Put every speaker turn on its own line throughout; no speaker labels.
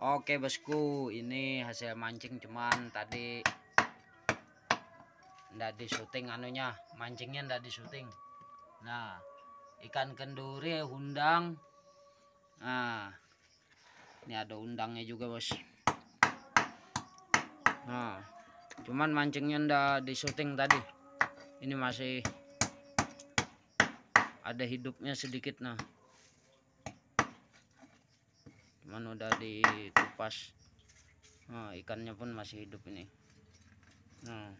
Oke bosku, ini hasil mancing, cuman tadi ndak di syuting anunya, mancingnya ndak di syuting. Nah, ikan kenduri undang. Nah, ini ada undangnya juga bos. Nah, cuman mancingnya ndak di syuting tadi. Ini masih ada hidupnya sedikit. Nah, cuman udah dikupas. Nah, ikannya pun masih hidup ini. Nah,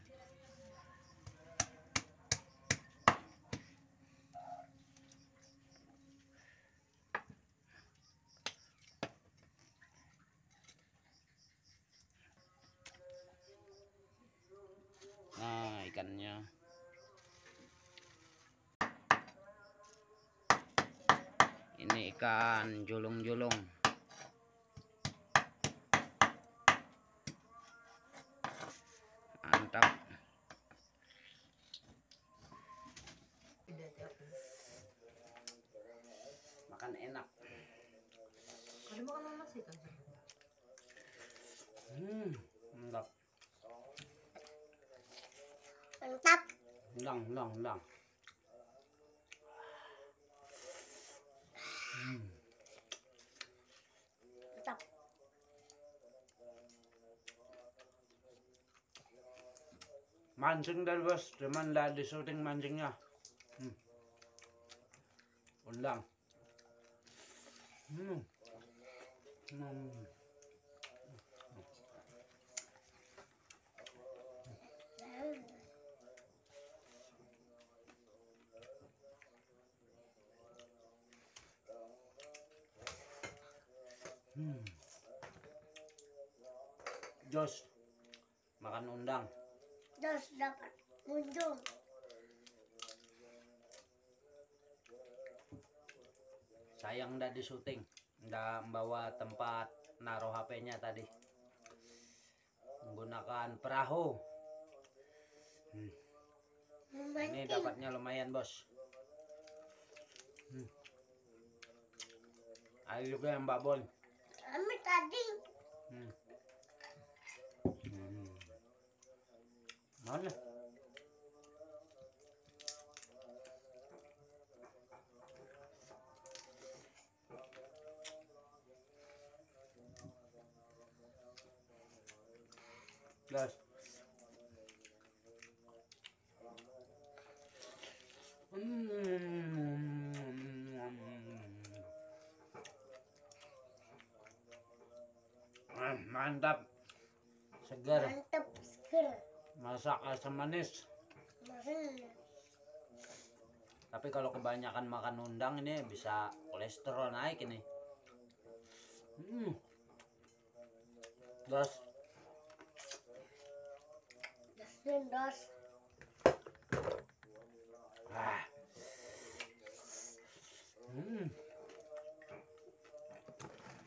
ikannya. Ini ikan julung-julung. Mantap. Makan enak.
Ada makan nasi kan?
Mantap.
Mantap.
Undang.
Mantap.
Mancing dari bos, cuman nggak di syuting mancingnya. Undang. Jos makan undang.
Jos dapat kunjung.
Sayang ndak di syuting, ndak membawa tempat naruh HP-nya tadi, menggunakan perahu. Ini dapatnya lumayan bos. Ayo juga yang Mbak Bon.
Kami tadi.
Mana? Guys. Mantap. Segar.
Mantap seger.
Masak asam manis. Tapi kalau kebanyakan makan undang ini bisa kolesterol naik ini. Dos.
Dos.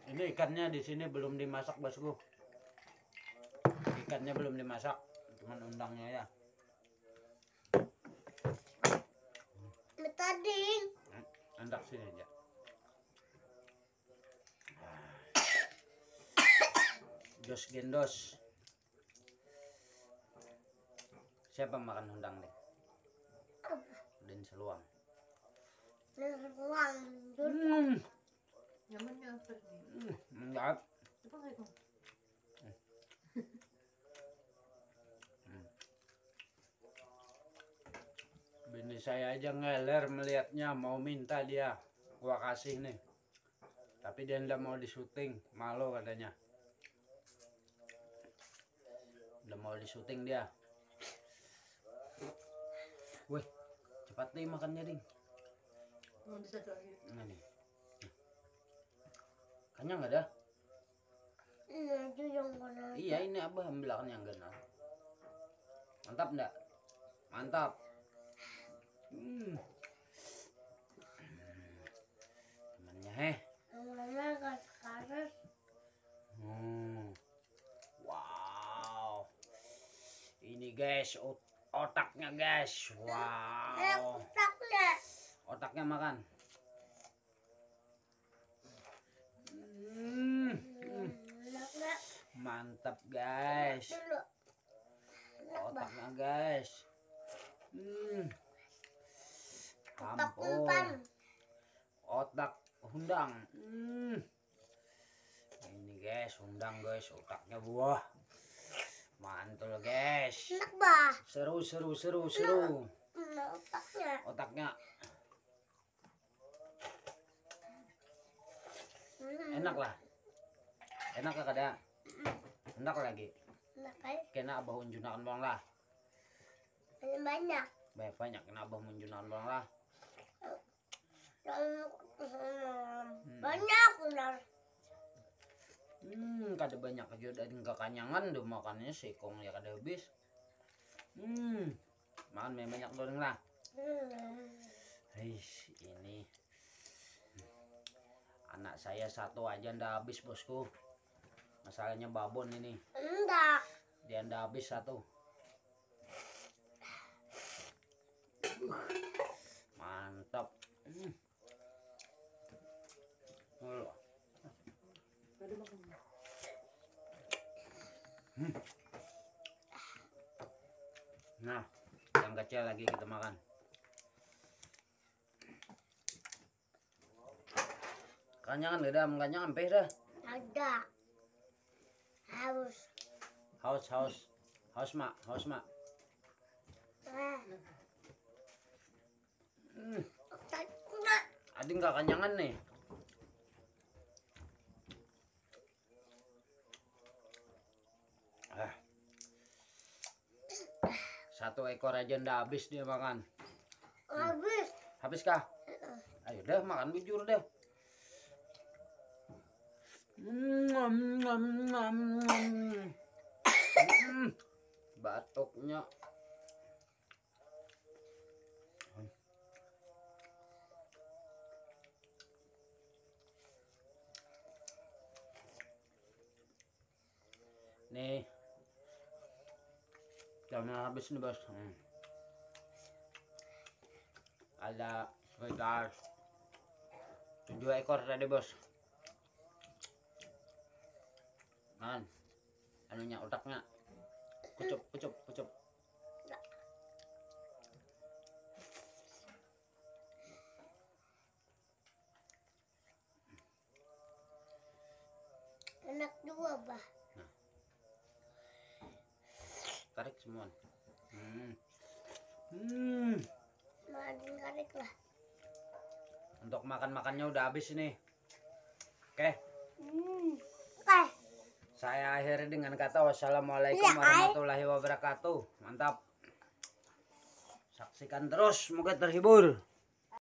Ini ikannya di sini belum dimasak bosku. Ikannya belum dimasak, cuman undangnya ya.
Tadi.
Andak sini aja. Jos gendos. Siapa makan undang deh? Dan seluang.
Seluang.
Nyamannya apa nih?
Mantap.
Coba nggak itu?
Bini saya aja ngeler melihatnya, mau minta dia, gua kasih nih. Tapi dia nggak mau di syuting, malu katanya. Udah mau di syuting dia. Wih, cepat nih makannya ding.
Mau bisa tuh lagi.
Nah nih. Kenyang nggak dah? Iya ini abah ambilkan yang genal. Mantap ndak? Mantap. Temannya wow. Ini guys, otaknya guys. Wow. Otaknya makan. Mantap guys.
Dulu. Enak bah.
Otaknya guys.
Otak
Ampun.
umpan.
Otak hundang. Ini guys, hundang guys, otaknya buah. Mantul guys.
Enak bah.
Seru.
Nah, otaknya.
Otaknya enak lah. Enak lah kada. Enak lagi.
Enak kan?
Kena abah unjunakan bang lah.
Banyak.
Banyak kena abah unjunakan bang lah.
Banyak benar.
Kada banyak aja dari kekanyangan tuh makannya sekong ya kada habis. Makan banyak doreng lah. Ini anak saya satu aja ndak habis bosku. Masalahnya babon ini.
Enggak.
Dia ndak habis satu. Mantap.
Ada makan.
Nah, yang kecil lagi kita makan. Kanyangan beda, kanyangan peh dah.
Ada.
Haus mak.
Otaknya.
Adi nggak kanyangan nih. Satu ekor aja ndak habis dia makan.
Habis.
Habis kah? Ayo dah makan bujur deh. Batuknya. Nih. Jangan habis nih bos. Ada sekitar 7 ekor tadi bos. Man, anunya otaknya. Kucup.
Enak juga bah.
Tarik semua.
Makan karik lah.
Untuk makannya udah habis ini. Oke.
Oke.
Saya akhiri dengan kata wassalamualaikum
Ya,
warahmatullahi wabarakatuh. Mantap. Saksikan terus, semoga terhibur.